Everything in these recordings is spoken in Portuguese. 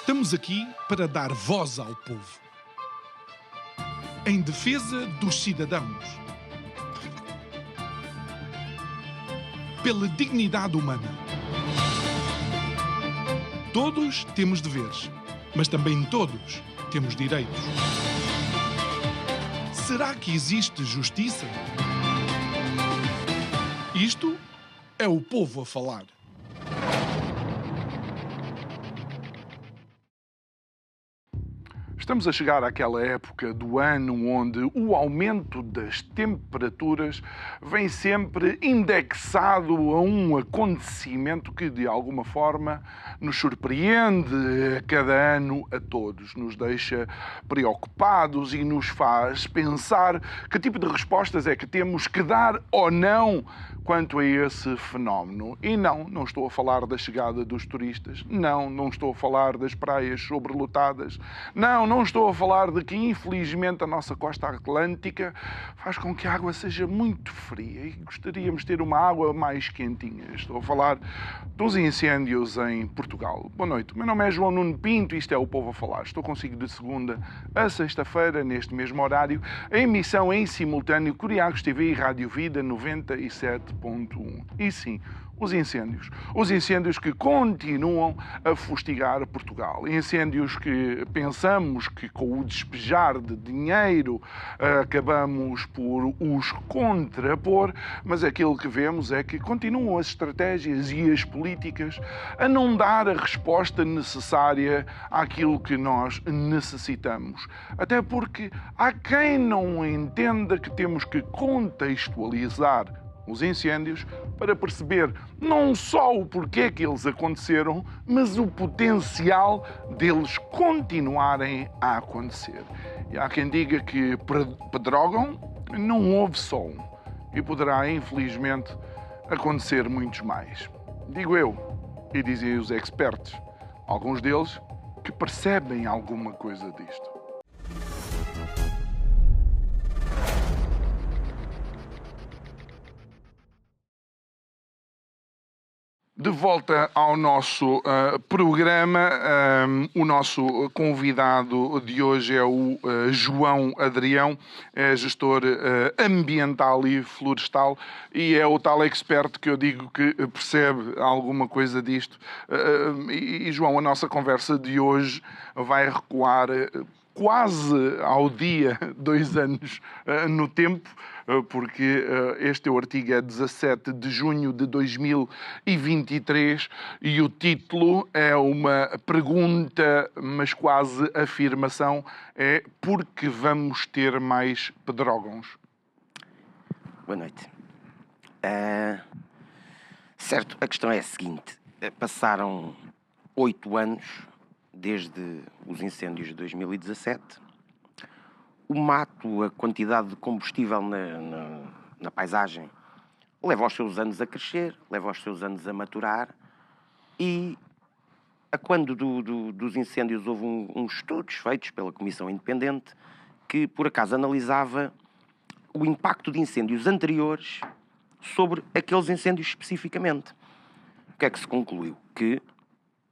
Estamos aqui para dar voz ao povo, em defesa dos cidadãos, pela dignidade humana. Todos temos deveres, mas também todos temos direitos. Será que existe justiça? Isto é o povo a falar. Estamos a chegar àquela época do ano onde o aumento das temperaturas vem sempre indexado a um acontecimento que, de alguma forma, nos surpreende a cada ano a todos, nos deixa preocupados e nos faz pensar que tipo de respostas é que temos que dar ou não quanto a esse fenómeno. E não estou a falar da chegada dos turistas, não estou a falar das praias sobrelotadas, não estou a falar de que, infelizmente, a nossa costa atlântica faz com que a água seja muito fria e gostaríamos de ter uma água mais quentinha. Estou a falar dos incêndios em Portugal. Boa noite, o meu nome é João Nuno Pinto e isto é o Povo a Falar. Estou consigo de segunda a sexta-feira, neste mesmo horário, a emissão em simultâneo Curiacos TV e Rádio Vida 97.1. E sim, os incêndios que continuam a fustigar Portugal. Incêndios que pensamos que com o despejar de dinheiro acabamos por os contrapor, mas aquilo que vemos é que continuam as estratégias e as políticas a não dar a resposta necessária àquilo que nós necessitamos. Até porque há quem não entenda que temos que contextualizar os incêndios para perceber não só o porquê que eles aconteceram, mas o potencial deles continuarem a acontecer. E há quem diga que Pedrógão não houve só um e poderá, infelizmente, acontecer muitos mais. Digo eu, e dizem os expertos, alguns deles que percebem alguma coisa disto. De volta ao nosso programa, o nosso convidado de hoje é o João Adrião, é gestor ambiental e florestal e é o tal expert que eu digo que percebe alguma coisa disto. E João, a nossa conversa de hoje vai recuar quase ao dia 2 anos no tempo, porque este teu artigo é 17 de junho de 2023 e o título é uma pergunta, mas quase afirmação, é: por que vamos ter mais pedrógãos? Boa noite. Certo, a questão é a seguinte. Passaram 8 anos desde os incêndios de 2017. O mato, a quantidade de combustível na paisagem, leva os seus anos a crescer, leva os seus anos a maturar e a quando dos incêndios houve uns estudos feitos pela Comissão Independente que, por acaso, analisava o impacto de incêndios anteriores sobre aqueles incêndios especificamente. O que é que se concluiu?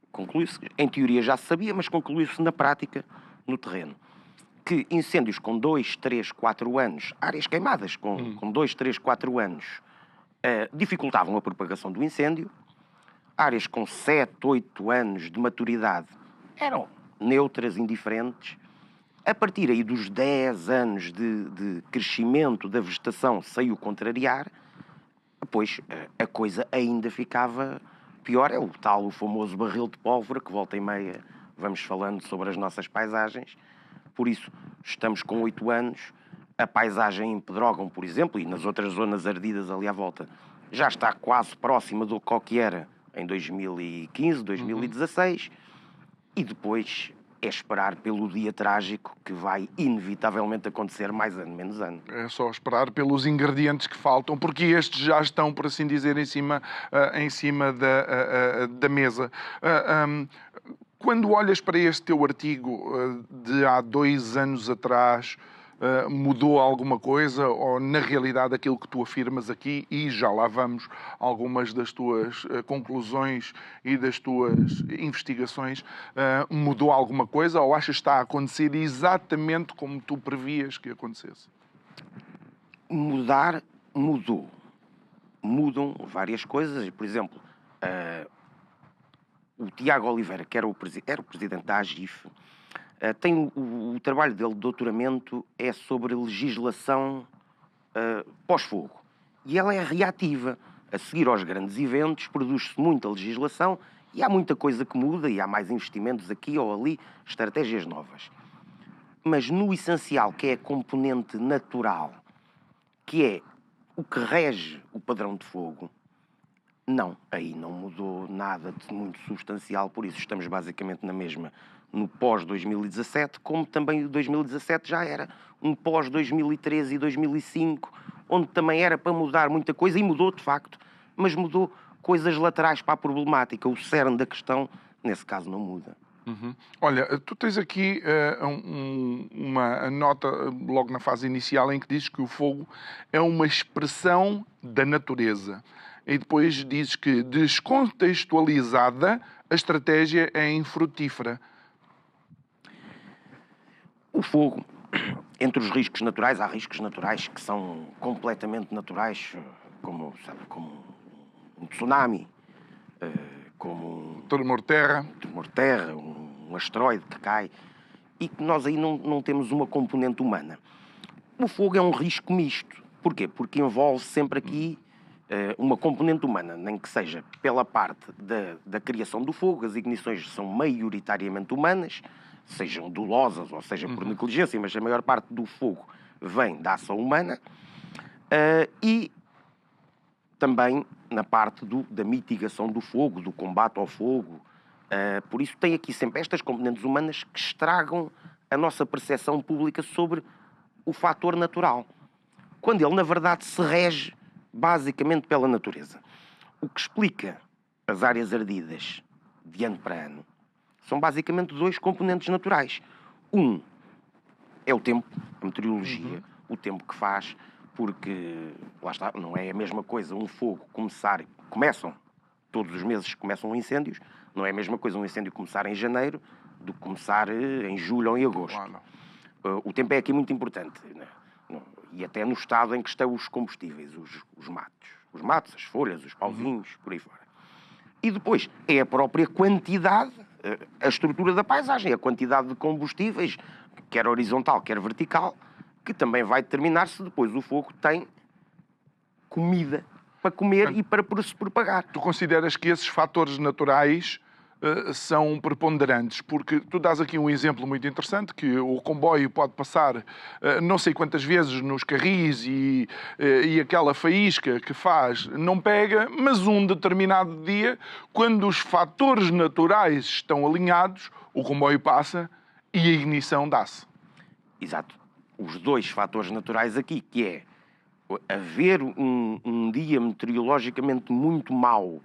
Concluiu-se, em teoria já se sabia, mas concluiu-se na prática, no terreno, que incêndios com 2, 3, 4 anos, áreas queimadas com 2, 3, 4 anos, dificultavam a propagação do incêndio. Áreas com 7, 8 anos de maturidade eram neutras, indiferentes. A partir aí dos 10 anos de crescimento da vegetação sem o contrariar, depois a coisa ainda ficava pior. É o famoso barril de pólvora que volta e meia vamos falando sobre as nossas paisagens. Por isso, estamos com 8 anos, a paisagem em Pedrógão, por exemplo, e nas outras zonas ardidas ali à volta, já está quase próxima do que era em 2015, 2016, e depois é esperar pelo dia trágico que vai inevitavelmente acontecer mais ano, menos ano. É só esperar pelos ingredientes que faltam, porque estes já estão, por assim dizer, em cima da mesa. Quando olhas para este teu artigo de há 2 anos atrás, mudou alguma coisa ou, na realidade, aquilo que tu afirmas aqui, e já lá vamos, algumas das tuas conclusões e das tuas investigações, mudou alguma coisa ou achas que está a acontecer exatamente como tu previas que acontecesse? Mudar, mudou. Mudam várias coisas. Por exemplo, o Tiago Oliveira, que era o presidente da AGIF, tem o trabalho dele de doutoramento é sobre legislação pós-fogo. E ela é reativa. A seguir aos grandes eventos, produz-se muita legislação e há muita coisa que muda e há mais investimentos aqui ou ali, estratégias novas. Mas no essencial, que é a componente natural, que é o que rege o padrão de fogo, não, aí não mudou nada de muito substancial, por isso estamos basicamente na mesma no pós-2017, como também o 2017 já era um pós-2013 e 2005, onde também era para mudar muita coisa, e mudou de facto, mas mudou coisas laterais para a problemática. O cerne da questão, nesse caso, não muda. Uhum. Olha, tu tens aqui uma nota logo na fase inicial em que dizes que o fogo é uma expressão da natureza. E depois dizes que, descontextualizada, a estratégia é infrutífera. O fogo, entre os riscos naturais, há riscos naturais que são completamente naturais, como um tsunami, como um Tremor de terra. tremor-terra, um asteroide que cai, e que nós aí não temos uma componente humana. O fogo é um risco misto. Porquê? Porque envolve sempre aqui uma componente humana, nem que seja pela parte da criação do fogo. As ignições são maioritariamente humanas, sejam dolosas ou seja por negligência, mas a maior parte do fogo vem da ação humana. E também na parte da mitigação do fogo, do combate ao fogo. Por isso tem aqui sempre estas componentes humanas que estragam a nossa percepção pública sobre o fator natural, quando ele, na verdade, se rege basicamente pela natureza. O que explica as áreas ardidas de ano para ano são basicamente dois componentes naturais. Um é o tempo, a meteorologia, o tempo que faz, porque, lá está, não é a mesma coisa um fogo começam, todos os meses começam incêndios, não é a mesma coisa um incêndio começar em janeiro do que começar em julho ou em agosto. Claro. O tempo é aqui muito importante, né? E até no estado em que estão os combustíveis, os matos. Os matos, as folhas, os pauzinhos, por aí fora. E depois é a própria quantidade, a estrutura da paisagem, a quantidade de combustíveis, quer horizontal, quer vertical, que também vai determinar se depois o fogo tem comida para comer e para se propagar. Tu consideras que esses fatores naturais são preponderantes? Porque tu dás aqui um exemplo muito interessante, que o comboio pode passar não sei quantas vezes nos carris e aquela faísca que faz não pega, mas um determinado dia, quando os fatores naturais estão alinhados, o comboio passa e a ignição dá-se. Exato. Os dois fatores naturais aqui, que é haver um dia meteorologicamente muito mau,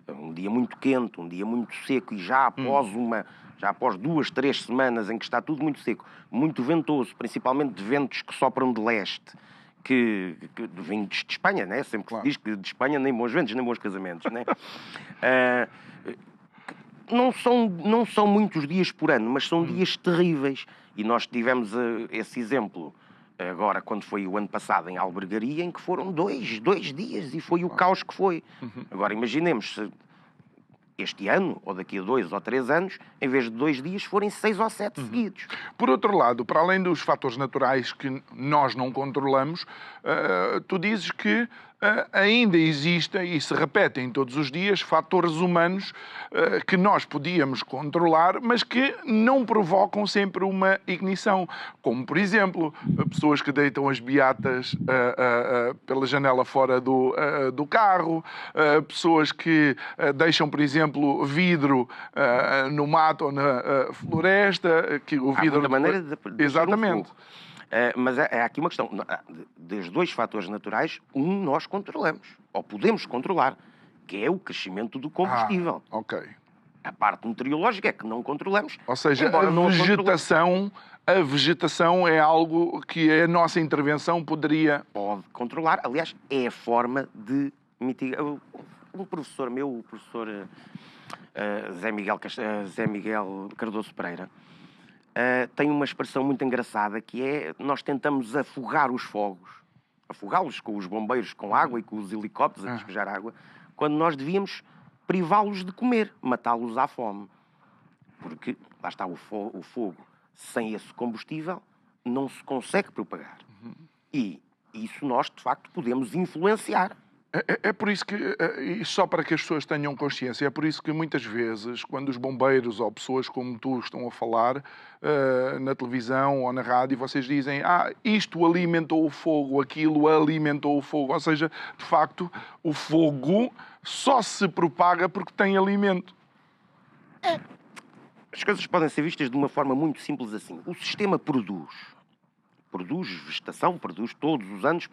um dia muito quente, um dia muito seco, e já após 2, 3 semanas em que está tudo muito seco, muito ventoso, principalmente de ventos que sopram de leste, que vindos de Espanha, né? Sempre que se diz que de Espanha nem bons ventos, nem bons casamentos, né? Não são muitos dias por ano, mas são dias terríveis. E nós tivemos esse exemplo agora, quando foi o ano passado em Albergaria, em que foram dois dias e foi o caos que foi. Agora imaginemos se este ano, ou daqui a 2 ou 3 anos, em vez de 2 dias, forem 6 ou 7 seguidos. Por outro lado, para além dos fatores naturais que nós não controlamos, tu dizes que ainda existem e se repetem todos os dias fatores humanos que nós podíamos controlar, mas que não provocam sempre uma ignição. Como, por exemplo, pessoas que deitam as beatas pela janela fora do carro, pessoas que deixam, por exemplo, vidro no mato ou na floresta, que o vidro... Há muita maneira de Exatamente. Mas é aqui uma questão. Dos dois fatores naturais, nós controlamos, ou podemos controlar, que é o crescimento do combustível. Ok. A parte meteorológica é que não controlamos. Ou seja, embora não a vegetação é algo que a nossa intervenção poderia... Pode controlar. Aliás, é a forma de mitigar. Um professor meu, o professor Zé Miguel Cardoso Pereira, tem uma expressão muito engraçada que é: nós tentamos afogar os fogos, afogá-los com os bombeiros com água e com os helicópteros a despejar água, quando nós devíamos privá-los de comer, matá-los à fome. Porque, lá está, o fogo sem esse combustível não se consegue propagar. E isso nós, de facto, podemos influenciar. É por isso que, e só para que as pessoas tenham consciência, é por isso que muitas vezes, quando os bombeiros ou pessoas como tu estão a falar na televisão ou na rádio, vocês dizem: isto alimentou o fogo, aquilo alimentou o fogo. Ou seja, de facto, o fogo só se propaga porque tem alimento. As coisas podem ser vistas de uma forma muito simples assim. O sistema produz vegetação, produz todos os anos,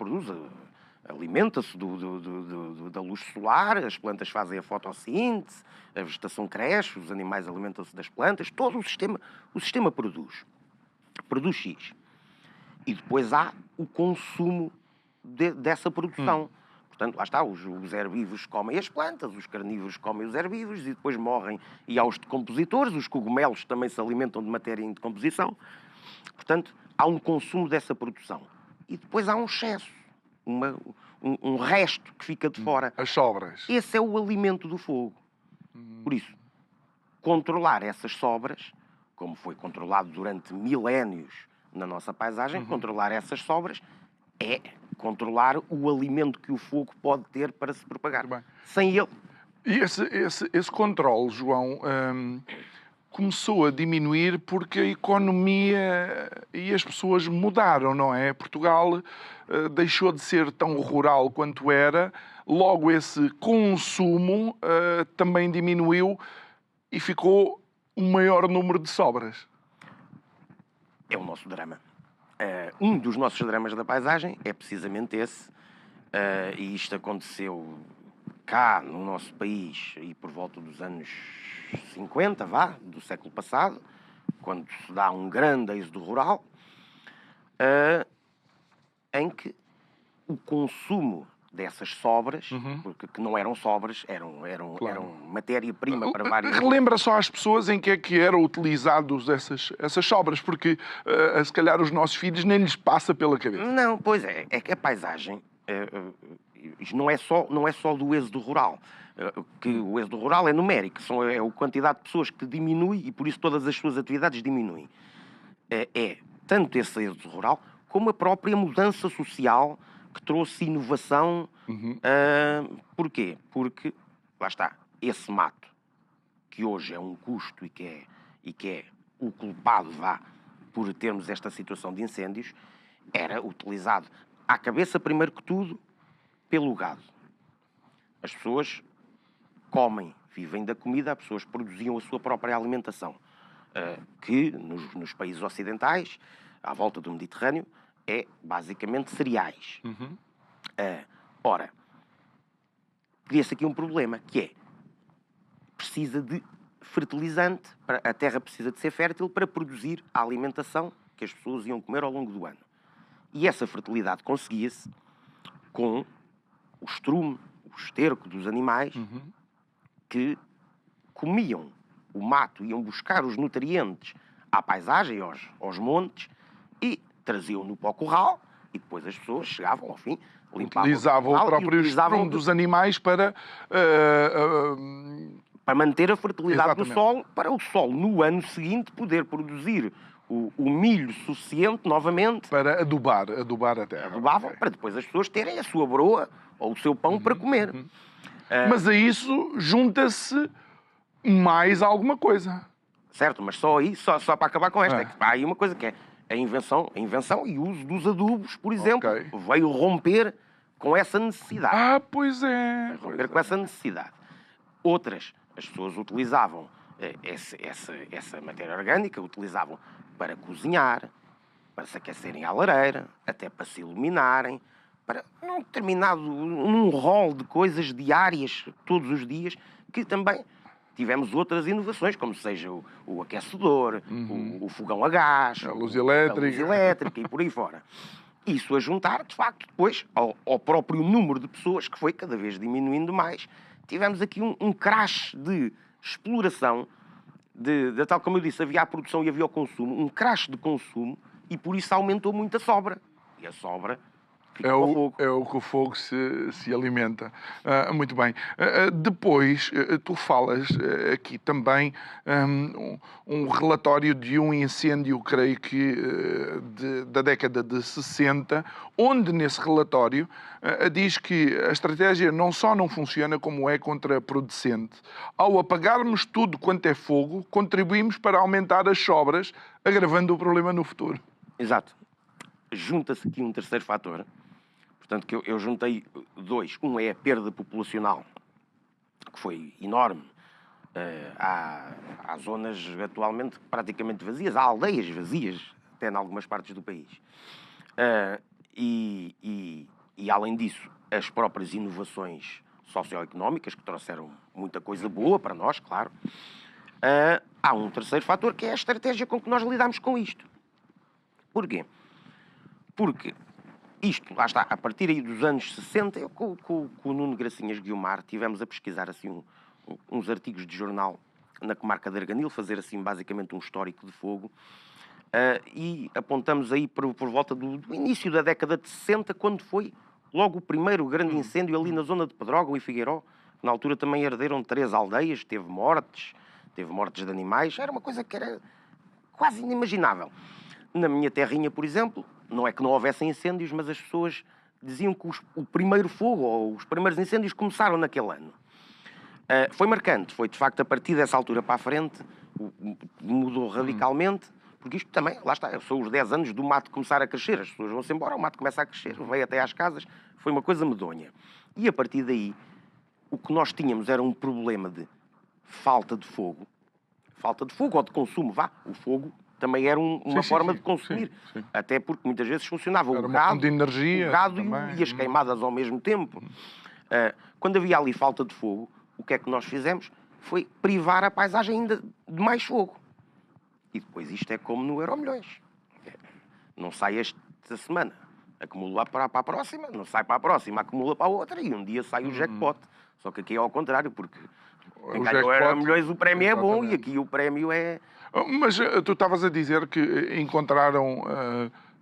alimenta-se da luz solar, as plantas fazem a fotossíntese, a vegetação cresce, os animais alimentam-se das plantas, todo o sistema produz X. E depois há o consumo dessa produção. Portanto, lá está, os herbívoros comem as plantas, os carnívoros comem os herbívoros e depois morrem. E há os decompositores, os cogumelos também se alimentam de matéria em decomposição. Portanto, há um consumo dessa produção. E depois há um excesso, um resto que fica de fora. As sobras. Esse é o alimento do fogo. Por isso, controlar essas sobras, como foi controlado durante milénios na nossa paisagem, controlar essas sobras é controlar o alimento que o fogo pode ter para se propagar. Sem ele. E esse controle, João, começou a diminuir porque a economia e as pessoas mudaram, não é? Portugal deixou de ser tão rural quanto era, logo esse consumo também diminuiu e ficou um maior número de sobras. É o nosso drama. Um dos nossos dramas da paisagem é precisamente esse, e isto aconteceu cá no nosso país e por volta dos anos 50, do século passado, quando se dá um grande êxodo rural, em que o consumo dessas sobras, porque que não eram sobras, eram matéria-prima para vários... Relembra só às pessoas em que é que eram utilizados essas sobras, porque se calhar os nossos filhos nem lhes passa pela cabeça. Não, pois é que a paisagem isto não é só do êxodo rural, que o êxodo rural é numérico, é a quantidade de pessoas que diminui e por isso todas as suas atividades diminuem. É tanto esse êxodo rural como a própria mudança social que trouxe inovação. Porquê? Porque, lá está, esse mato, que hoje é um custo e que é o culpado, por termos esta situação de incêndios, era utilizado à cabeça, primeiro que tudo, pelo gado. As pessoas comem, vivem da comida, as pessoas produziam a sua própria alimentação, que nos países ocidentais, à volta do Mediterrâneo, é basicamente cereais. Ora, cria-se aqui um problema, que é: precisa de fertilizante, a terra precisa de ser fértil para produzir a alimentação que as pessoas iam comer ao longo do ano. E essa fertilidade conseguia-se com o estrume, o esterco dos animais que comiam o mato, iam buscar os nutrientes à paisagem, aos montes, e traziam-no para o curral, e depois as pessoas chegavam, ao fim, limpavam utilizavam o próprio estrume dos animais para manter a fertilidade do solo, para o solo, no ano seguinte, poder produzir o milho suficiente, novamente... Para adubar a terra. Adubavam, para depois as pessoas terem a sua broa ou o seu pão para comer. Mas a isso junta-se mais alguma coisa. Certo, mas só aí, só para acabar com esta, há aí uma coisa que é a invenção e o uso dos adubos, por exemplo, veio romper com essa necessidade. Pois é. Romper com essa necessidade. Outras, as pessoas utilizavam essa matéria orgânica, utilizavam para cozinhar, para se aquecerem à lareira, até para se iluminarem, para um rol de coisas diárias, todos os dias, que também tivemos outras inovações, como seja o aquecedor, o fogão a gás, A luz a luz elétrica. elétrica e por aí fora. Isso a juntar, de facto, depois ao próprio número de pessoas, que foi cada vez diminuindo mais, tivemos aqui um crash de exploração, de tal como eu disse, havia a produção e havia o consumo, um crash de consumo, e por isso aumentou muito a sobra. E a sobra fica para o fogo. É o que o fogo se alimenta. Muito bem. Depois, tu falas aqui também um relatório de um incêndio, creio que da década de 60, onde nesse relatório diz que a estratégia não só não funciona, como é contraproducente. Ao apagarmos tudo quanto é fogo, contribuímos para aumentar as sobras, agravando o problema no futuro. Exato. Junta-se aqui um terceiro fator. Portanto, que eu juntei dois. Um é a perda populacional, que foi enorme. Há zonas atualmente praticamente vazias, há aldeias vazias, até em algumas partes do país. E além disso, as próprias inovações socioeconómicas, que trouxeram muita coisa boa para nós, claro. Há um terceiro fator, que é a estratégia com que nós lidamos com isto. Porquê? Porque isto, lá está, a partir aí dos anos 60, eu com o Nuno Gracinhas Guiomar tivemos a pesquisar assim uns artigos de jornal na comarca de Arganil, fazer assim basicamente um histórico de fogo, e apontamos aí por volta do início da década de 60, quando foi logo o primeiro grande incêndio ali na zona de Pedrógão e Figueiró. Na altura também arderam 3 aldeias, teve mortes de animais, era uma coisa que era quase inimaginável. Na minha terrinha, por exemplo, não é que não houvessem incêndios, mas as pessoas diziam que o primeiro fogo ou os primeiros incêndios começaram naquele ano. Foi marcante, foi de facto a partir dessa altura para a frente, mudou radicalmente, porque isto também, lá está, são os 10 anos do mato começar a crescer, as pessoas vão-se embora, o mato começa a crescer, veio até às casas, foi uma coisa medonha. E a partir daí, o que nós tínhamos era um problema de falta de fogo ou de consumo, o fogo também era uma forma de consumir. Sim. Até porque muitas vezes funcionava Era o uma gado, fonte de energia também. e as queimadas ao mesmo tempo. Quando havia ali falta de fogo, o que é que nós fizemos? Foi privar a paisagem ainda de mais fogo. E depois isto é como no Euromilhões. Não sai esta semana, acumula para a próxima, não sai para a próxima, acumula para a outra, e um dia sai o jackpot. Só que aqui é ao contrário, porque quem ganha o Euromilhões, o prémio é bom, e aqui o prémio é... Mas tu estavas a dizer que encontraram,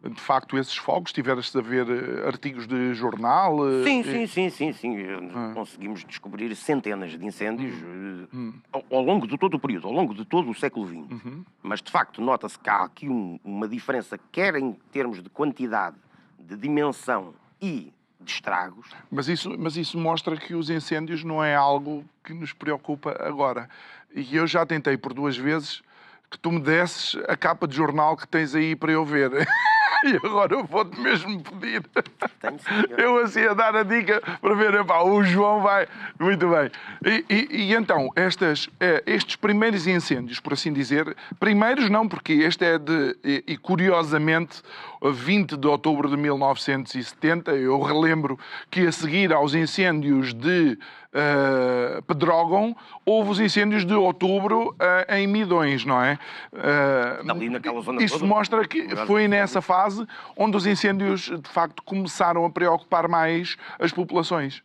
de facto, esses fogos? Tiveste a ver artigos de jornal? Sim. Conseguimos descobrir centenas de incêndios ao longo de todo o período, ao longo de todo o século XX. Mas, de facto, nota-se que há aqui uma diferença, quer em termos de quantidade, de dimensão e de estragos. Mas isso mostra que os incêndios não é algo que nos preocupa agora. E eu já tentei por 2 vezes que tu me desses a capa de jornal que tens aí para eu ver. E agora eu vou-te mesmo pedir. Tenho, senhor. Eu assim a dar a dica para ver, epá, o João vai... Muito bem. E então, estes primeiros incêndios, por assim dizer, primeiros não, porque este é e curiosamente, 20 de outubro de 1970, eu relembro que a seguir aos incêndios de Pedrógão, houve os incêndios de outubro em Midões, não é? Ali naquela zona Isso toda. mostra que foi nessa fase onde os incêndios, de facto, começaram a preocupar mais as populações.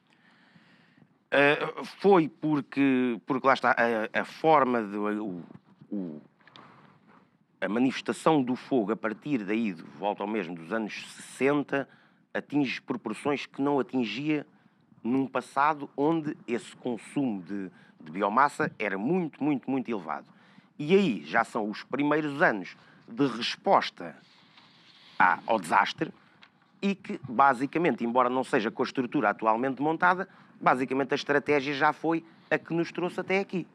Foi porque lá está, a forma a manifestação do fogo a partir daí, de volta ao mesmo dos anos 60, atinge proporções que não atingia num passado onde esse consumo de biomassa era muito, muito, muito elevado. E aí já são os primeiros anos de resposta ao desastre e que, basicamente, embora não seja com a estrutura atualmente montada, basicamente a estratégia já foi a que nos trouxe até aqui.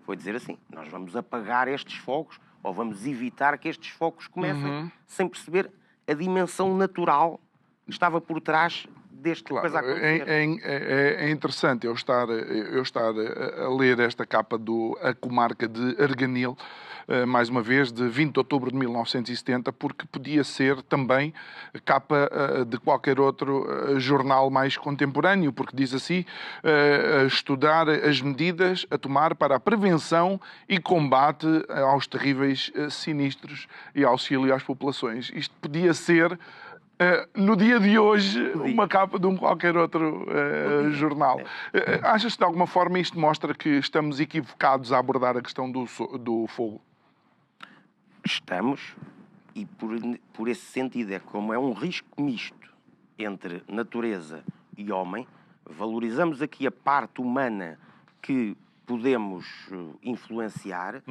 Foi dizer assim, nós vamos apagar estes fogos ou vamos evitar que estes fogos comecem, sem perceber a dimensão natural que estava por trás deste Claro, coisa acontecer. é interessante eu estar a ler esta capa do A Comarca de Arganil, mais uma vez, de 20 de outubro de 1970, porque podia ser também capa de qualquer outro jornal mais contemporâneo, porque diz assim, estudar as medidas a tomar para a prevenção e combate aos terríveis sinistros e auxílio às populações. Isto podia ser no dia de hoje, uma capa de qualquer outro jornal. Achas que de alguma forma isto mostra que estamos equivocados a abordar a questão do fogo? Estamos, e por esse sentido é como é um risco misto entre natureza e homem, valorizamos aqui a parte humana que podemos influenciar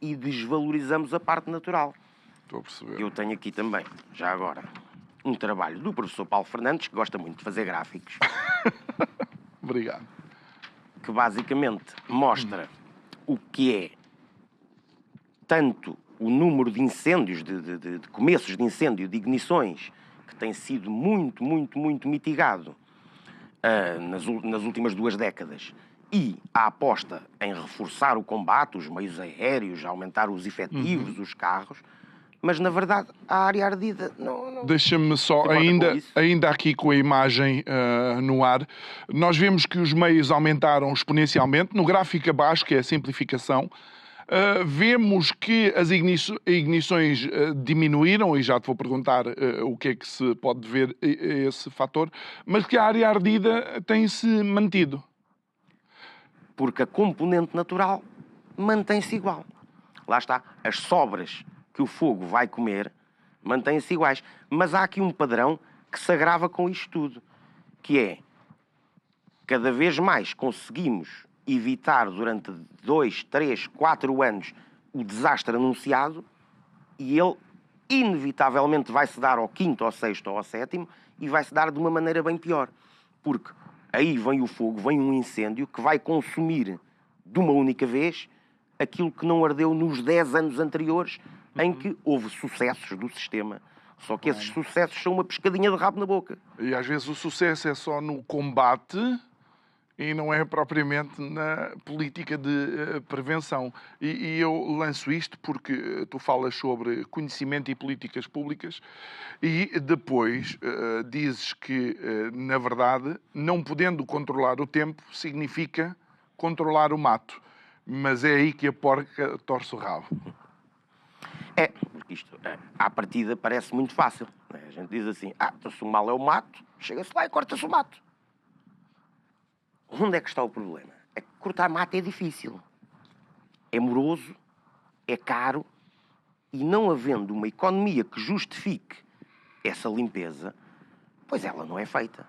e desvalorizamos a parte natural. Estou a perceber. Eu tenho aqui também, já agora, um trabalho do professor Paulo Fernandes, que gosta muito de fazer gráficos, Obrigado. que basicamente mostra o que é tanto o número de incêndios, de começos de incêndio, de ignições, que tem sido muito, muito, muito mitigado nas últimas 2 décadas, e a aposta em reforçar o combate, os meios aéreos, aumentar os efetivos, os carros, mas na verdade a área ardida não... Deixa-me só, Se importa com isso? ainda aqui com a imagem no ar, nós vemos que os meios aumentaram exponencialmente. No gráfico abaixo, que é a simplificação, vemos que as ignições diminuíram, e já te vou perguntar o que é que se pode ver a esse fator, mas que a área ardida tem-se mantido. Porque a componente natural mantém-se igual. Lá está, as sobras que o fogo vai comer mantêm-se iguais. Mas há aqui um padrão que se agrava com isto tudo, que é, cada vez mais conseguimos evitar durante 2, 3, 4 anos o desastre anunciado, e ele inevitavelmente vai-se dar ao 5º, ao 6º ou ao 7º, e vai-se dar de uma maneira bem pior. Porque aí vem o fogo, vem um incêndio que vai consumir de uma única vez aquilo que não ardeu nos 10 anos anteriores, em que houve sucessos do sistema. Só que esses sucessos são uma pescadinha de rabo na boca. E às vezes o sucesso é só no combate e não é propriamente na política de prevenção. E eu lanço isto porque tu falas sobre conhecimento e políticas públicas e depois dizes que, na verdade, não podendo controlar o tempo significa controlar o mato. Mas é aí que a porca torce o rabo. É, porque isto, à partida, parece muito fácil. Né? A gente diz assim, então se o mal é o mato, chega-se lá e corta-se o mato. Onde é que está o problema? É que cortar mato é difícil. É moroso, é caro, e não havendo uma economia que justifique essa limpeza, pois ela não é feita.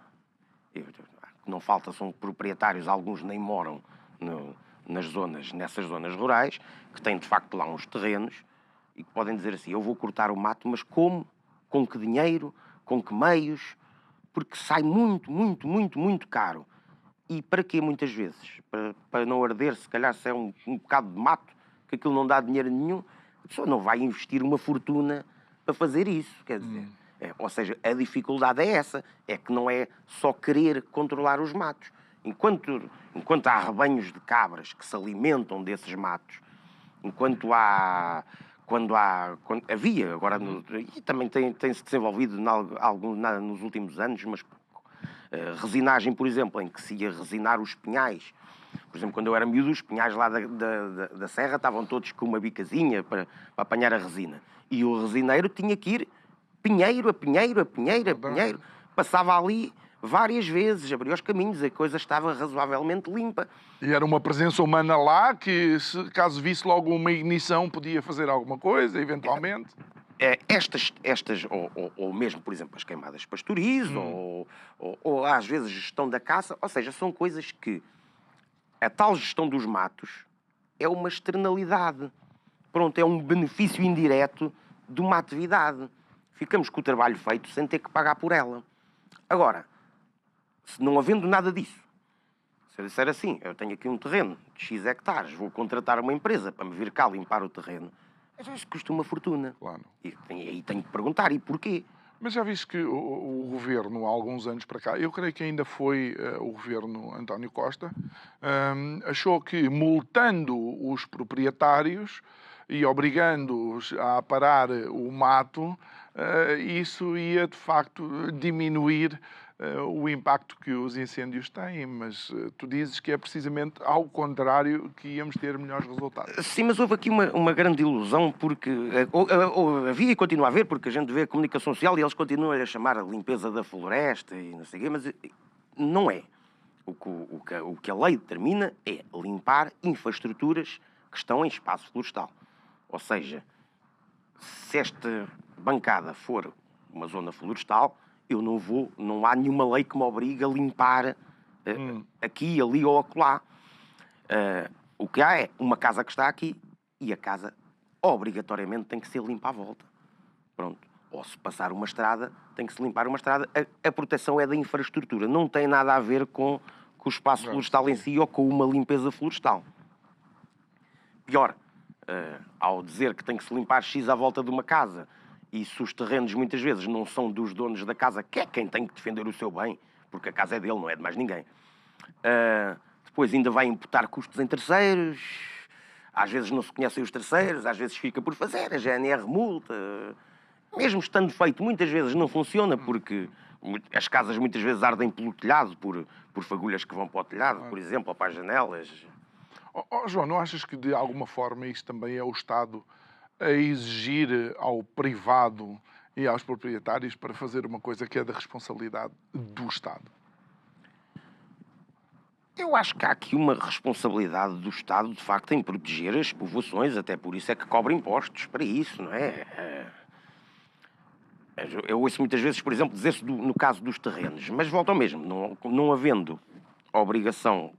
Não falta, são proprietários, alguns nem moram nessas zonas rurais, que têm de facto lá uns terrenos, e que podem dizer assim, eu vou cortar o mato, mas como? Com que dinheiro? Com que meios? Porque sai muito, muito, muito, muito caro. E para quê muitas vezes? Para não arder, se calhar se é um bocado de mato, que aquilo não dá dinheiro nenhum, a pessoa não vai investir uma fortuna para fazer isso, quer dizer. Ou seja, a dificuldade é essa, é que não é só querer controlar os matos. Enquanto há rebanhos de cabras que se alimentam desses matos, quando havia, agora, e também tem-se desenvolvido nos últimos anos, mas resinagem, por exemplo, em que se ia resinar os pinhais. Por exemplo, quando eu era miúdo, os pinhais lá da serra estavam todos com uma bicazinha para apanhar a resina. E o resineiro tinha que ir pinheiro a pinheiro, a pinheiro, a pinheiro. Passava ali várias vezes, abria os caminhos, a coisa estava razoavelmente limpa. E era uma presença humana lá que, caso visse logo uma ignição, podia fazer alguma coisa, eventualmente. Estas ou mesmo, por exemplo, as queimadas pastoris, ou às vezes gestão da caça, ou seja, são coisas que a tal gestão dos matos é uma externalidade. Pronto, é um benefício indireto de uma atividade. Ficamos com o trabalho feito sem ter que pagar por ela. Agora, se não havendo nada disso, se eu disser assim, eu tenho aqui um terreno de X hectares, vou contratar uma empresa para me vir cá limpar o terreno, às vezes custa uma fortuna. Claro. E aí tenho que perguntar, e porquê? Mas já viste que o governo, há alguns anos para cá, eu creio que ainda foi o governo António Costa, achou que multando os proprietários e obrigando-os a parar o mato, isso ia de facto diminuir o impacto que os incêndios têm, mas tu dizes que é precisamente ao contrário que íamos ter melhores resultados. Sim, mas houve aqui uma grande ilusão, porque havia e continua a haver, porque a gente vê a comunicação social e eles continuam a chamar a limpeza da floresta e não sei o quê, mas não é. O que a lei determina é limpar infraestruturas que estão em espaço florestal. Ou seja, se esta bancada for uma zona florestal, não há nenhuma lei que me obrigue a limpar aqui, ali ou acolá. O que há é uma casa que está aqui e a casa obrigatoriamente tem que ser limpa à volta. Pronto. Ou se passar uma estrada, tem que se limpar uma estrada. A proteção é da infraestrutura, não tem nada a ver com o espaço florestal em si ou com uma limpeza florestal. Pior, ao dizer que tem que se limpar X à volta de uma casa e se os terrenos muitas vezes não são dos donos da casa, que é quem tem que defender o seu bem, porque a casa é dele, não é de mais ninguém. Depois ainda vai imputar custos em terceiros, às vezes não se conhecem os terceiros, às vezes fica por fazer, a GNR multa. Mesmo estando feito, muitas vezes não funciona, porque as casas muitas vezes ardem pelo telhado, por fagulhas que vão para o telhado, por exemplo, ou para as janelas. João, não achas que de alguma forma isto também é o Estado a exigir ao privado e aos proprietários para fazer uma coisa que é da responsabilidade do Estado? Eu acho que há aqui uma responsabilidade do Estado, de facto, em proteger as povoações, até por isso é que cobra impostos para isso, não é? Eu ouço muitas vezes, por exemplo, dizer-se no caso dos terrenos, mas volta ao mesmo, não havendo obrigação,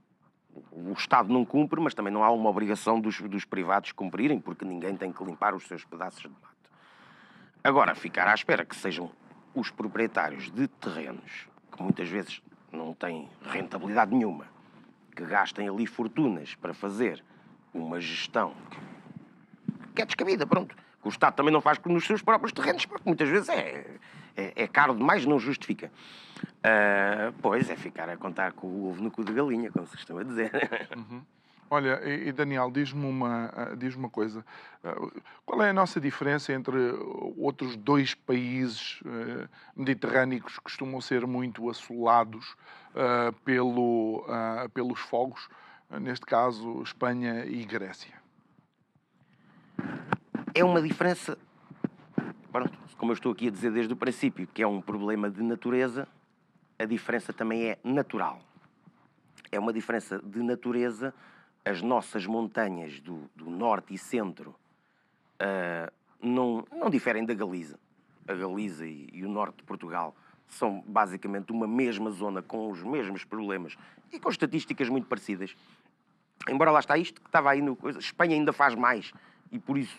o Estado não cumpre, mas também não há uma obrigação dos privados cumprirem, porque ninguém tem que limpar os seus pedaços de mato. Agora, ficar à espera que sejam os proprietários de terrenos, que muitas vezes não têm rentabilidade nenhuma, que gastem ali fortunas para fazer uma gestão que é descabida, pronto. Que o Estado também não faz nos seus próprios terrenos, porque muitas vezes é caro demais, não justifica. Pois é ficar a contar com o ovo no cu de galinha, como se costuma dizer. Olha, e Daniel, diz-me uma coisa. Qual é a nossa diferença entre outros dois países mediterrâneos que costumam ser muito assolados pelos fogos, neste caso Espanha e Grécia? É uma diferença, pronto, como eu estou aqui a dizer desde o princípio, que é um problema de natureza, a diferença também é natural. É uma diferença de natureza. As nossas montanhas do norte e centro não diferem da Galiza. A Galiza e o norte de Portugal são basicamente uma mesma zona com os mesmos problemas e com estatísticas muito parecidas. Embora lá está isto que estava aí no coisa, Espanha ainda faz mais e por isso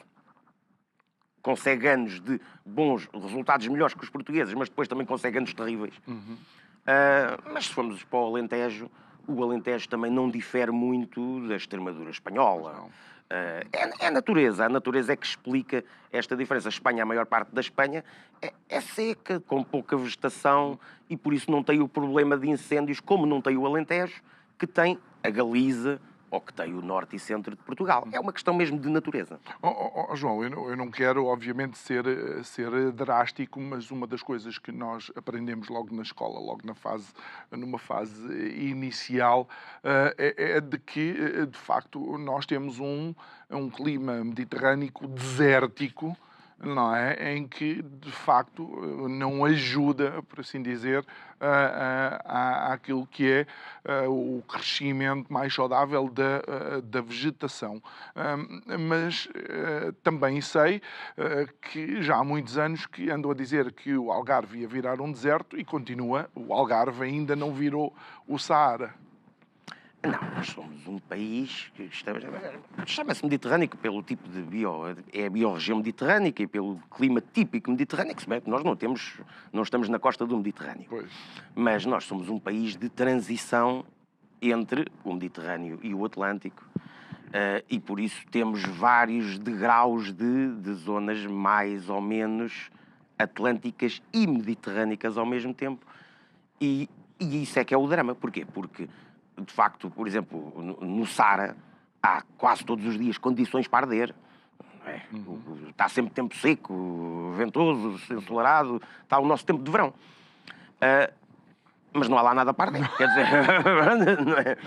consegue anos de bons resultados melhores que os portugueses, mas depois também consegue anos terríveis. Mas se formos para o Alentejo também não difere muito da Extremadura espanhola. É a natureza é que explica esta diferença. A Espanha, a maior parte da Espanha, é seca, com pouca vegetação e por isso não tem o problema de incêndios, como não tem o Alentejo, que tem a Galiza ou que tem o norte e centro de Portugal. É uma questão mesmo de natureza. João, eu não quero, obviamente, ser drástico, mas uma das coisas que nós aprendemos logo na escola, logo numa fase inicial, é de que, de facto, nós temos um clima mediterrâneo desértico, não é? Em que, de facto, não ajuda, por assim dizer, àquilo que é o crescimento mais saudável da vegetação. Mas também sei que já há muitos anos que ando a dizer que o Algarve ia virar um deserto e continua, o Algarve ainda não virou o Saara. Não, nós somos um país que chama-se Mediterrâneo pelo tipo de é a biorregião mediterrânica e pelo clima típico mediterrâneo, que se bem que nós não estamos na costa do Mediterrâneo. Pois. Mas nós somos um país de transição entre o Mediterrâneo e o Atlântico e por isso temos vários degraus de zonas mais ou menos atlânticas e mediterrânicas ao mesmo tempo. E isso é que é o drama. Porquê? Porque, de facto, por exemplo, no Saara há quase todos os dias condições para arder. Está sempre tempo seco, ventoso, ensolarado, está o nosso tempo de verão. Mas não há lá nada para arder. Quer dizer, não é?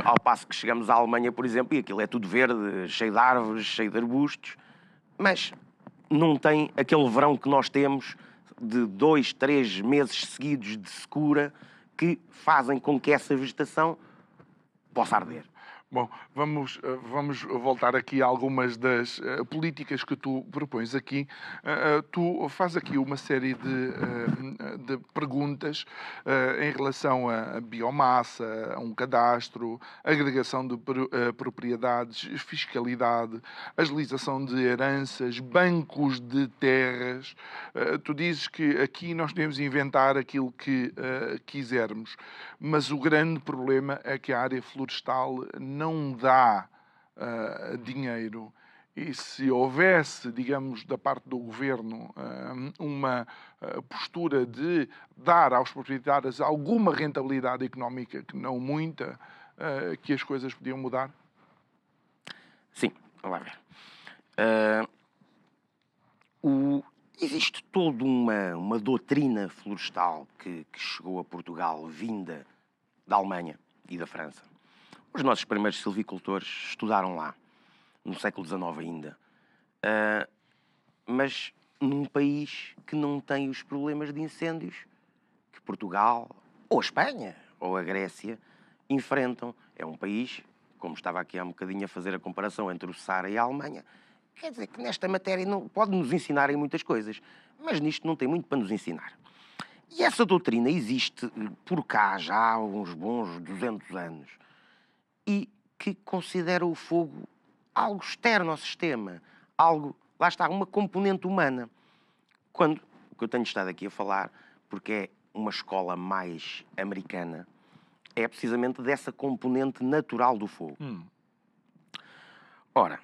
Ao passo que chegamos à Alemanha, por exemplo, e aquilo é tudo verde, cheio de árvores, cheio de arbustos, mas não tem aquele verão que nós temos de 2, 3 meses seguidos de secura que fazem com que essa vegetação possa arder. Bom, vamos voltar aqui a algumas das políticas que tu propões aqui. Tu fazes aqui uma série de perguntas em relação a biomassa, a um cadastro, agregação de propriedades, fiscalidade, agilização de heranças, bancos de terras. Tu dizes que aqui nós podemos inventar aquilo que quisermos, mas o grande problema é que a área florestal não dá dinheiro. E se houvesse, digamos, da parte do governo, uma postura de dar aos proprietários alguma rentabilidade económica, que não muita, que as coisas podiam mudar? Sim, vamos lá ver. Existe toda uma doutrina florestal que chegou a Portugal, vinda da Alemanha e da França. Os nossos primeiros silvicultores estudaram lá, no século XIX ainda. Mas num país que não tem os problemas de incêndios que Portugal, ou a Espanha, ou a Grécia enfrentam. É um país, como estava aqui há um bocadinho a fazer a comparação entre o Saara e a Alemanha, quer dizer que nesta matéria não, pode nos ensinar em muitas coisas, mas nisto não tem muito para nos ensinar. E essa doutrina existe por cá já há uns bons 200 anos e que considera o fogo algo externo ao sistema, algo, lá está, uma componente humana. Quando, o que eu tenho estado aqui a falar, porque é uma escola mais americana, é precisamente dessa componente natural do fogo. Ora,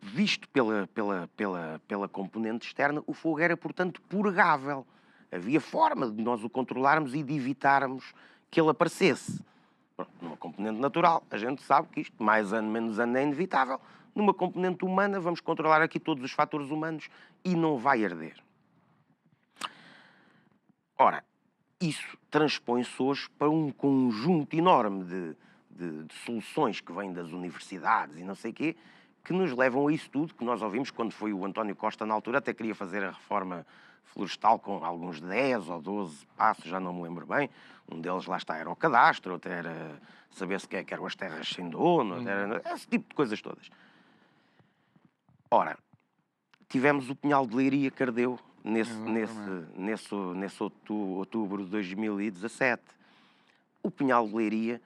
visto pela componente externa, o fogo era, portanto, purgável. Havia forma de nós o controlarmos e de evitarmos que ele aparecesse. Numa componente natural, a gente sabe que isto, mais ano, menos ano, é inevitável. Numa componente humana, vamos controlar aqui todos os fatores humanos e não vai arder. Ora, isso transpõe-se hoje para um conjunto enorme de soluções que vêm das universidades e não sei o quê, que nos levam a isso tudo, que nós ouvimos quando foi o António Costa na altura, até queria fazer a reforma florestal com alguns 10 ou 12 passos, já não me lembro bem. Um deles, lá está, era o cadastro, outro era saber se que eram as terras sem dono, era esse tipo de coisas todas. Ora, tivemos o Pinhal de Leiria que ardeu nesse outubro de 2017. O Pinhal de Leiria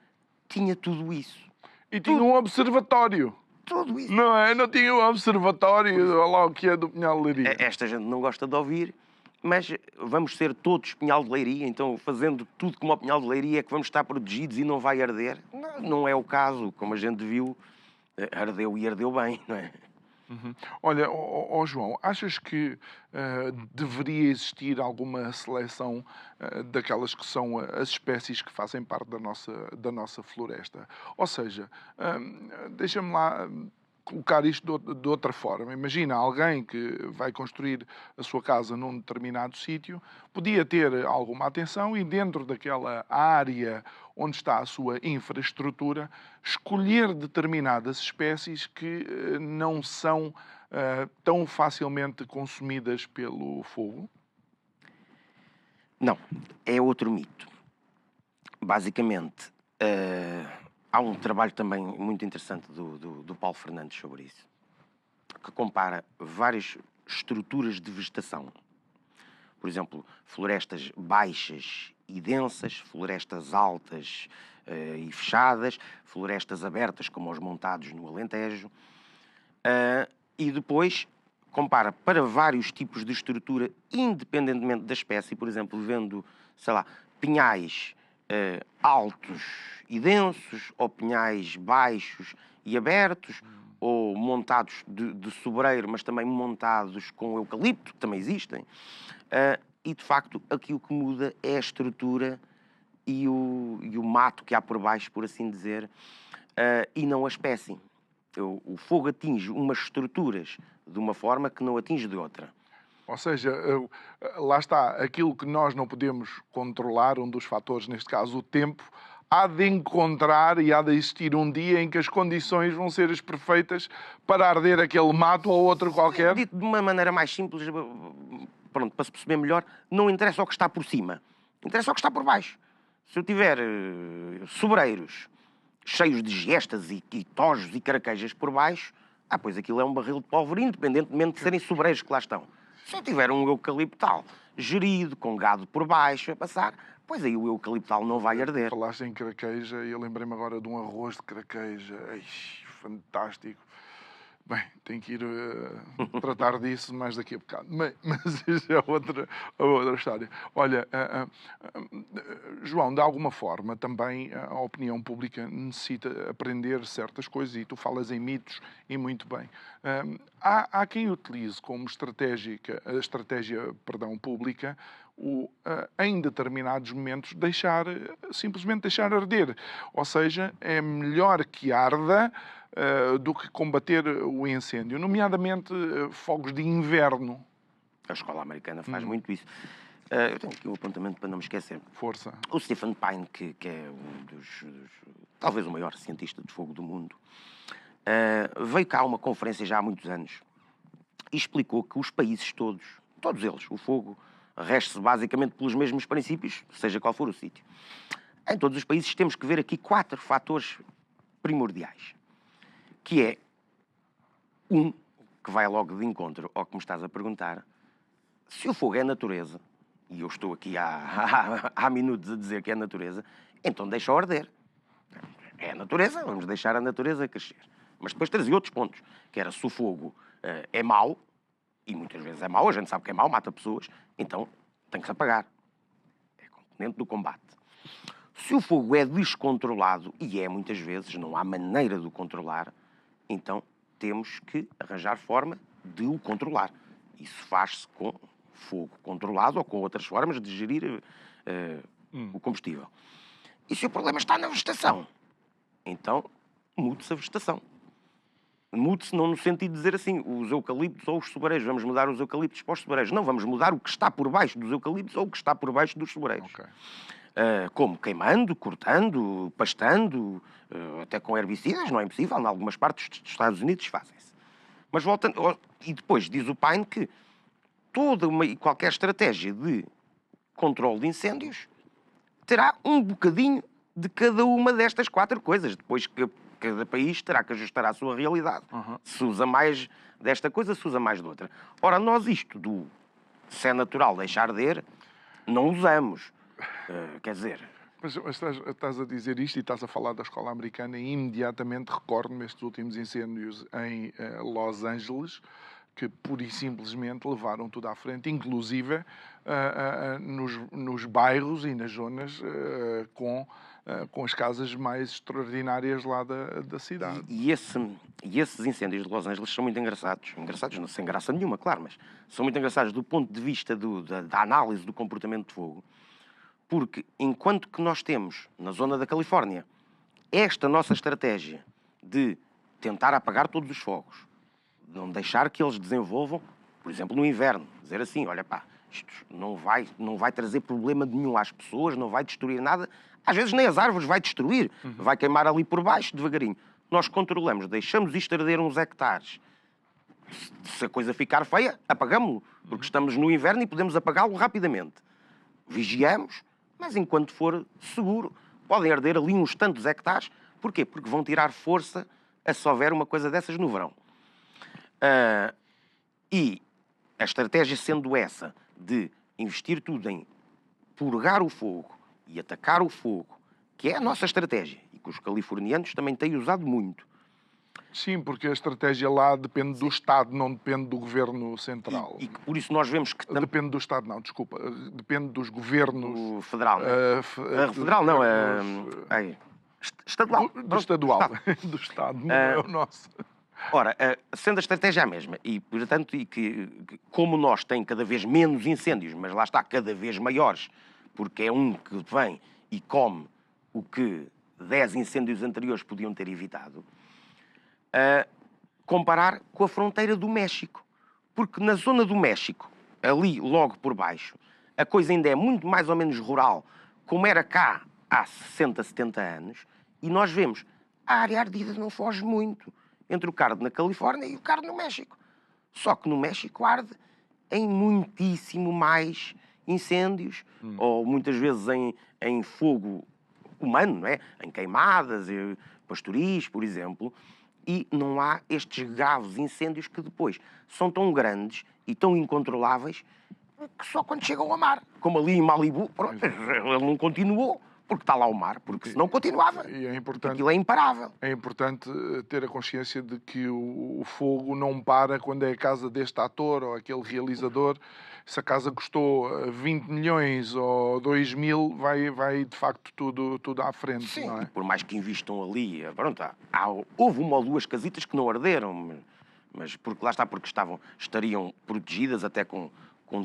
tinha tudo isso. E tinha um observatório. Tudo isso. Não é? Não tinha um observatório, olha lá o que é do Pinhal de Leiria. Esta gente não gosta de ouvir, mas vamos ser todos Pinhal de Leiria, então fazendo tudo como o Pinhal de Leiria é que vamos estar protegidos e não vai arder. Não é o caso, como a gente viu, ardeu e ardeu bem, não é? Olha, João, achas que deveria existir alguma seleção daquelas que são as espécies que fazem parte da nossa floresta? Ou seja, deixa-me lá colocar isto de outra forma. Imagina alguém que vai construir a sua casa num determinado sítio, podia ter alguma atenção e dentro daquela área onde está a sua infraestrutura, escolher determinadas espécies que não são tão facilmente consumidas pelo fogo? Não, é outro mito. Basicamente, há um trabalho também muito interessante do Paulo Fernandes sobre isso, que compara várias estruturas de vegetação. Por exemplo, florestas baixas e densas, florestas altas e fechadas, florestas abertas, como os montados no Alentejo, e depois compara para vários tipos de estrutura, independentemente da espécie, por exemplo, vendo, sei lá, pinhais altos e densos, ou pinhais baixos e abertos, ou montados de sobreiro, mas também montados com eucalipto, que também existem. E, de facto, aquilo que muda é a estrutura e o mato que há por baixo, por assim dizer, e não a espécie. O fogo atinge umas estruturas de uma forma que não atinge de outra. Ou seja, lá está, aquilo que nós não podemos controlar, um dos fatores, neste caso o tempo, há de encontrar e há de existir um dia em que as condições vão ser as perfeitas para arder aquele mato ou outro qualquer. Dito de uma maneira mais simples, pronto, para se perceber melhor, não interessa o que está por cima, interessa o que está por baixo. Se eu tiver sobreiros cheios de gestas e tojos e caraquejas por baixo, pois aquilo é um barril de pólvora, independentemente de serem sobreiros que lá estão. Se eu tiver um eucaliptal gerido, com gado por baixo a passar, pois aí o eucaliptal não vai arder. Falaste em caraqueja e eu lembrei-me agora de um arroz de caraqueja. Ai, fantástico. Bem, tenho que ir tratar disso mais daqui a bocado. Mas isso é outra história. Olha, João, de alguma forma também a opinião pública necessita aprender certas coisas e tu falas em mitos e muito bem. Há quem utilize como estratégia pública em determinados momentos simplesmente deixar arder. Ou seja, é melhor que arda do que combater o incêndio, nomeadamente fogos de inverno. A escola americana faz muito isso. Eu tenho aqui um apontamento para não me esquecer. Força. O Stephen Pine, que é talvez o maior cientista de fogo do mundo, veio cá a uma conferência já há muitos anos e explicou que os países todos eles, o fogo rege-se basicamente pelos mesmos princípios, seja qual for o sítio. Em todos os países temos que ver aqui 4 fatores primordiais, que é que vai logo de encontro ao que me estás a perguntar. Se o fogo é natureza, e eu estou aqui há minutos a dizer que é natureza, então deixa-o arder. É a natureza, vamos deixar a natureza crescer. Mas depois trazia outros pontos, que era se o fogo é mau, e muitas vezes é mau, a gente sabe que é mau, mata pessoas, então tem que se apagar. É componente do combate. Se o fogo é descontrolado, e é muitas vezes, não há maneira de o controlar, então temos que arranjar forma de o controlar. Isso faz-se com fogo controlado ou com outras formas de gerir o combustível. E se o problema está na vegetação, então mude-se a vegetação. Mude-se não no sentido de dizer assim, os eucaliptos ou os sobreiros, vamos mudar os eucaliptos para os sobreiros. Não, vamos mudar o que está por baixo dos eucaliptos ou o que está por baixo dos sobreiros. Okay. Como queimando, cortando, pastando, até com herbicidas, não é impossível, em algumas partes dos Estados Unidos fazem-se. Mas voltando, e depois diz o Pine que toda e qualquer estratégia de controle de incêndios terá um bocadinho de cada uma destas 4 coisas. Depois que cada país terá que ajustar à sua realidade. Se usa mais desta coisa, se usa mais de outra. Ora, nós isto se é natural deixar arder, não usamos. Quer dizer... Mas estás a dizer isto e estás a falar da escola americana e imediatamente recordo-me estes últimos incêndios em Los Angeles, que pura e simplesmente levaram tudo à frente, inclusive nos bairros e nas zonas com as casas mais extraordinárias lá da cidade. E esses incêndios de Los Angeles são muito engraçados. Engraçados, não sem graça nenhuma, claro, mas são muito engraçados do ponto de vista da análise do comportamento de fogo. Porque enquanto que nós temos, na zona da Califórnia, esta nossa estratégia de tentar apagar todos os fogos, não deixar que eles desenvolvam, por exemplo, no inverno, dizer assim, olha pá, isto não vai trazer problema nenhum às pessoas, não vai destruir nada, às vezes nem as árvores vai destruir, vai queimar ali por baixo, devagarinho. Nós controlamos, deixamos isto arder uns hectares. Se a coisa ficar feia, apagamos-lo, porque estamos no inverno e podemos apagá-lo rapidamente. Vigiamos, mas enquanto for seguro, podem arder ali uns tantos hectares. Porquê? Porque vão tirar força a se houver uma coisa dessas no verão. E a estratégia sendo essa de investir tudo em purgar o fogo e atacar o fogo, que é a nossa estratégia, e que os californianos também têm usado muito. Sim, porque a estratégia lá depende do Estado, não depende do Governo Central. E que por isso nós vemos que... Depende do Estado, não, desculpa. Depende dos governos... O federal, não é? Federal não, estadual. Do estadual. Do Estado, não é o nosso. Ora, sendo a estratégia a mesma, e portanto, como nós tem cada vez menos incêndios, mas lá está, cada vez maiores, porque é um que vem e come o que 10 incêndios anteriores podiam ter evitado, comparar com a fronteira do México. Porque na zona do México, ali logo por baixo, a coisa ainda é muito mais ou menos rural, como era cá há 60, 70 anos, e nós vemos, a área ardida não foge muito entre o cardo na Califórnia e o cardo no México. Só que no México arde em muitíssimo mais incêndios, ou muitas vezes em fogo humano, não é? Em queimadas, pastoris, por exemplo, e não há estes graves incêndios que depois são tão grandes e tão incontroláveis que só quando chegam ao mar. Como ali em Malibu, pronto, ele não continuou, porque está lá o mar, porque senão continuava. E é importante, aquilo é imparável. é importante ter a consciência de que o fogo não para quando é a casa deste ator ou aquele realizador. Se a casa custou 20 milhões ou 2 mil, vai de facto tudo à frente. Sim, não é? e por mais que invistam ali, pronto, houve uma ou duas casitas que não arderam, mas porque lá está, porque estariam protegidas até com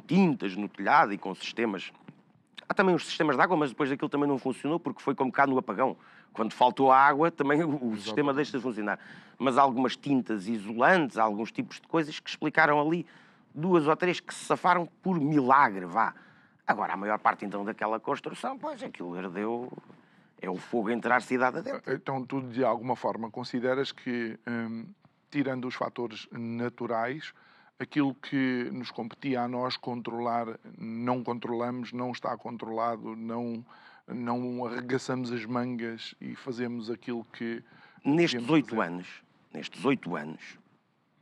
tintas no telhado e com sistemas. Há também os sistemas de água, mas depois aquilo também não funcionou, porque foi como cá no apagão. Quando faltou a água, também o sistema deixa de funcionar. Mas há algumas tintas isolantes, há alguns tipos de coisas que explicaram ali 2 ou 3 que se safaram por milagre, vá. Agora, a maior parte então daquela construção, pois aquilo ardeu, é o fogo a entrar cidade adentro. Então, tu de alguma forma consideras que, tirando os fatores naturais, aquilo que nos competia a nós controlar, não controlamos, não está controlado, não arregaçamos as mangas e fazemos aquilo que Nestes devíamos 8 fazer? anos,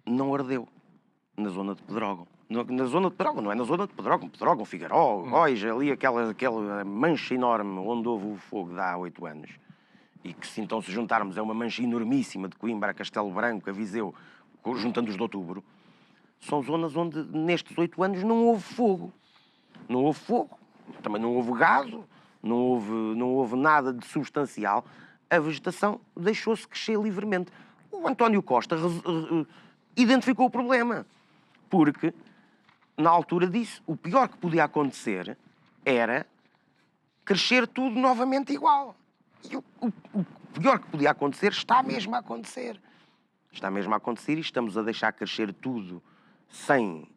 não ardeu na zona de Pedrógão. Na zona de Pedrógão, não é na zona de Pedrógão. Pedrógão, Figueiró, Góis, ali aquela mancha enorme onde houve o fogo de há 8 anos. E que se então se juntarmos é uma mancha enormíssima de Coimbra, Castelo Branco, a Viseu, juntando os de outubro, são zonas onde nestes 8 anos não houve fogo. Não houve fogo, também não houve gado, não houve nada de substancial. A vegetação deixou-se crescer livremente. O António Costa identificou o problema, porque na altura disse, o pior que podia acontecer era crescer tudo novamente igual. E o pior que podia acontecer está mesmo a acontecer. Está mesmo a acontecer e estamos a deixar crescer tudo sem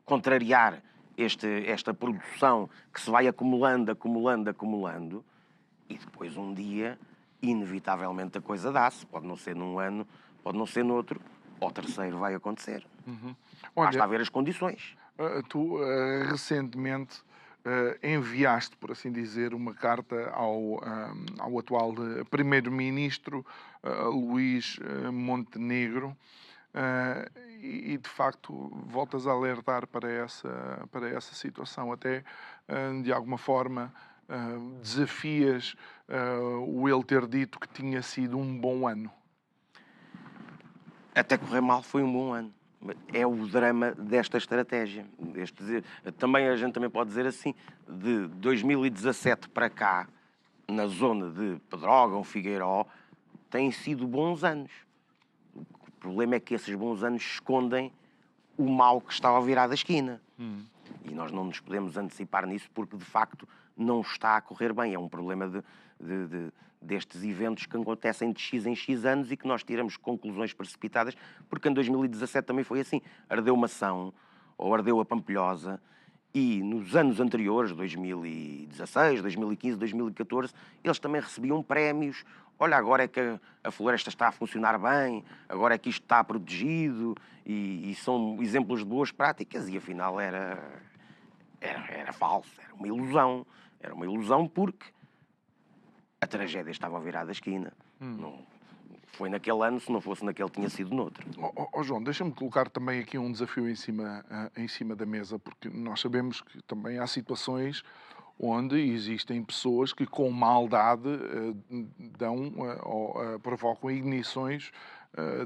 contrariar esta produção que se vai acumulando, e depois um dia, inevitavelmente, a coisa dá-se. Pode não ser num ano, pode não ser noutro, ao terceiro vai acontecer. Basta haver as condições. Tu recentemente enviaste, por assim dizer, uma carta ao atual primeiro-ministro Luís Montenegro e de facto voltas a alertar para essa situação, até de alguma forma desafias o ele ter dito que tinha sido um bom ano. Até correr mal foi um bom ano. É o drama desta estratégia. Também a gente também pode dizer assim, de 2017 para cá, na zona de Pedrógão, Figueiró, têm sido bons anos. O problema é que esses bons anos escondem o mal que está ao virar da esquina. E nós não nos podemos antecipar nisso porque, de facto, não está a correr bem. É um problema destes eventos que acontecem de X em X anos e que nós tiramos conclusões precipitadas, porque em 2017 também foi assim. Ardeu Mação, ou ardeu a Pampilhosa, e nos anos anteriores, 2016, 2015, 2014, eles também recebiam prémios. Olha, agora é que a floresta está a funcionar bem, agora é que isto está protegido, e são exemplos de boas práticas, e afinal era falso, era uma ilusão. Era uma ilusão porque a tragédia estava a virar da esquina. Não, foi naquele ano, se não fosse naquele, tinha sido noutro. João, deixa-me colocar também aqui um desafio em cima da mesa, porque nós sabemos que também há situações onde existem pessoas que com maldade provocam ignições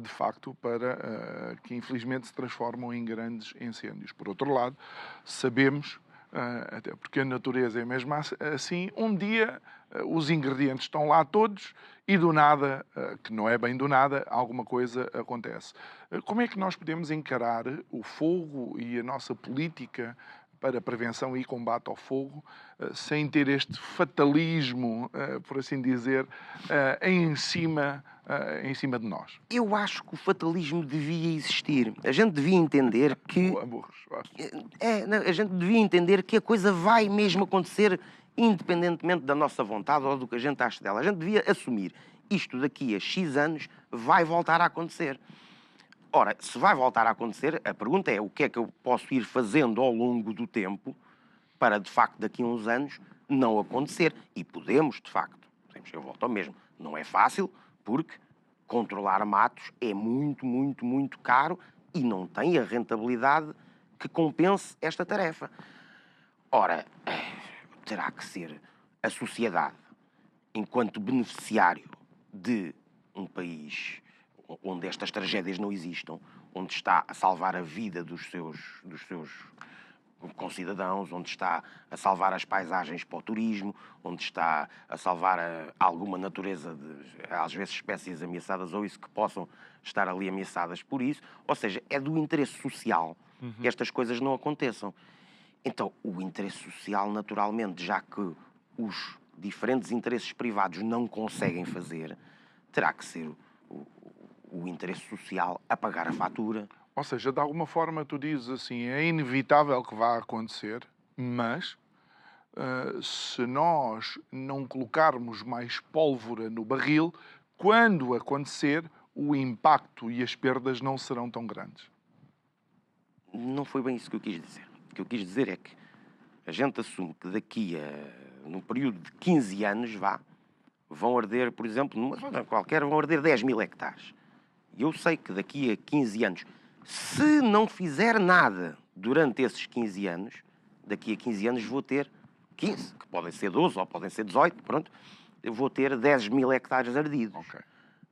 de facto para que infelizmente se transformam em grandes incêndios. Por outro lado, sabemos até porque a natureza é mesmo assim. Um dia os ingredientes estão lá todos e do nada, que não é bem do nada, alguma coisa acontece. Como é que nós podemos encarar o fogo e a nossa política para prevenção e combate ao fogo, sem ter este fatalismo, por assim dizer, em cima de nós? Eu acho que o fatalismo devia existir. A gente devia entender que Boa resposta. a gente devia entender que a coisa vai mesmo acontecer independentemente da nossa vontade ou do que a gente acha dela. A gente devia assumir isto daqui a X anos vai voltar a acontecer. Ora, se vai voltar a acontecer, a pergunta é o que é que eu posso ir fazendo ao longo do tempo para, de facto, daqui a uns anos não acontecer. E podemos, de facto. Eu volto ao mesmo. Não é fácil, porque controlar matos é muito, muito, muito caro e não tem a rentabilidade que compense esta tarefa. Ora, terá que ser a sociedade, enquanto beneficiário de um país onde estas tragédias não existam, onde está a salvar a vida dos seus concidadãos, onde está a salvar as paisagens para o turismo, onde está a salvar alguma natureza, às vezes espécies ameaçadas ou isso que possam estar ali ameaçadas por isso. Ou seja, é do interesse social que estas coisas não aconteçam. Então, o interesse social, naturalmente, já que os diferentes interesses privados não conseguem fazer, terá que ser o interesse social a pagar a fatura. Ou seja, de alguma forma tu dizes assim, é inevitável que vá acontecer, mas se nós não colocarmos mais pólvora no barril, quando acontecer, o impacto e as perdas não serão tão grandes. Não foi bem isso que eu quis dizer. O que eu quis dizer é que a gente assume que daqui a, num período de 15 anos, vão arder, por exemplo, numa zona qualquer, vão arder 10 mil hectares. E eu sei que daqui a 15 anos, se não fizer nada durante esses 15 anos, daqui a 15 anos vou ter 15, que podem ser 12 ou podem ser 18, pronto, eu vou ter 10 mil hectares ardidos. Ok.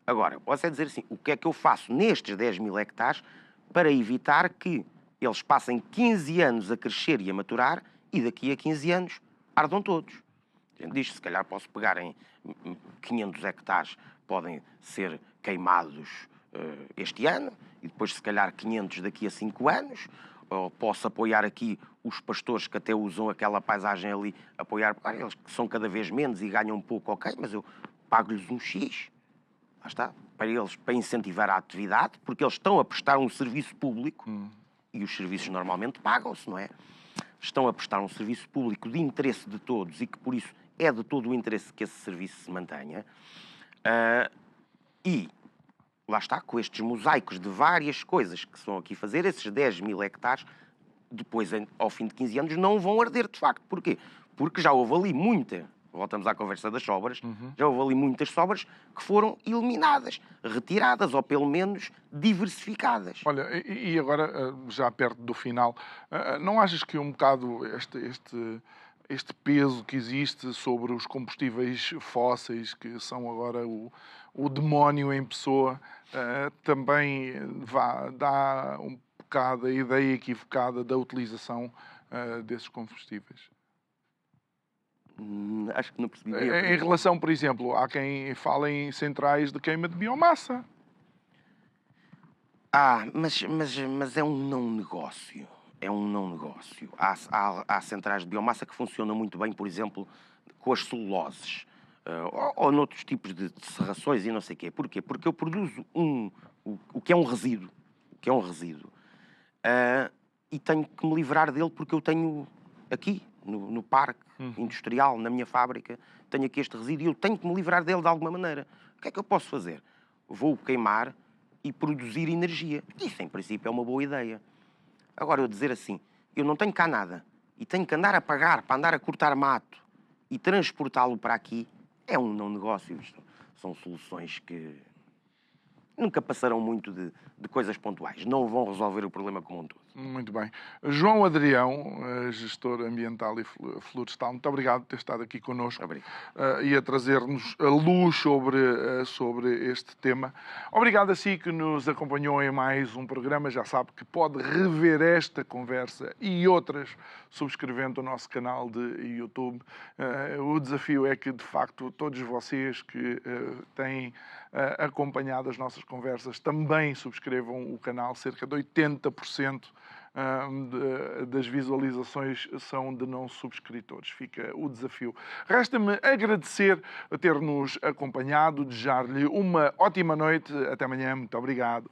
Agora, posso é dizer assim, o que é que eu faço nestes 10 mil hectares para evitar que eles passem 15 anos a crescer e a maturar e daqui a 15 anos ardam todos? A gente diz, se calhar posso pegar em 500 hectares, podem ser queimados este ano, e depois se calhar 500 daqui a 5 anos, ou posso apoiar aqui os pastores que até usam aquela paisagem ali, apoiar, eles que são cada vez menos e ganham um pouco, ok, mas eu pago-lhes um X, lá está, para eles, para incentivar a atividade, porque eles estão a prestar um serviço público, e os serviços normalmente pagam-se, não é? Estão a prestar um serviço público de interesse de todos e que por isso é de todo o interesse que esse serviço se mantenha. E lá está, com estes mosaicos de várias coisas que se vão aqui fazer, esses 10 mil hectares, depois, ao fim de 15 anos, não vão arder de facto. Porquê? Porque já houve ali voltamos à conversa das sobras, já houve ali muitas sobras que foram eliminadas, retiradas ou pelo menos diversificadas. Olha, e agora, já perto do final, não achas que um bocado este peso que existe sobre os combustíveis fósseis, que são agora o demónio em pessoa, também dá um bocado a ideia equivocada da utilização desses combustíveis? Acho que não percebi bem. Em relação, por exemplo, há quem fala em centrais de queima de biomassa. Mas é um não negócio. É um não negócio. Há centrais de biomassa que funcionam muito bem, por exemplo, com as celuloses. Ou noutros tipos de serrações e não sei o quê. Porquê? Porque eu produzo o que é um resíduo. O que é um resíduo. E tenho que me livrar dele porque eu tenho aqui, no parque industrial, na minha fábrica, tenho aqui este resíduo e eu tenho que me livrar dele de alguma maneira. O que é que eu posso fazer? Vou queimar e produzir energia. Isso, em princípio, é uma boa ideia. Agora, eu dizer assim, eu não tenho cá nada e tenho que andar a pagar para andar a cortar mato e transportá-lo para aqui, é um não negócio. Isto são soluções que nunca passarão muito de coisas pontuais. Não vão resolver o problema como um todo. Muito bem. João Adrião, gestor ambiental e florestal, muito obrigado por ter estado aqui connosco. Obrigado. E a trazer-nos a luz sobre este tema. Obrigado a si que nos acompanhou em mais um programa. Já sabe que pode rever esta conversa e outras subscrevendo o nosso canal de YouTube. O desafio é que, de facto, todos vocês que têm acompanhado as nossas conversas também subscrevam o canal. Cerca de 80% das visualizações são de não subscritores. Fica o desafio. Resta-me agradecer a ter-nos acompanhado, desejar-lhe uma ótima noite. Até amanhã. Muito obrigado.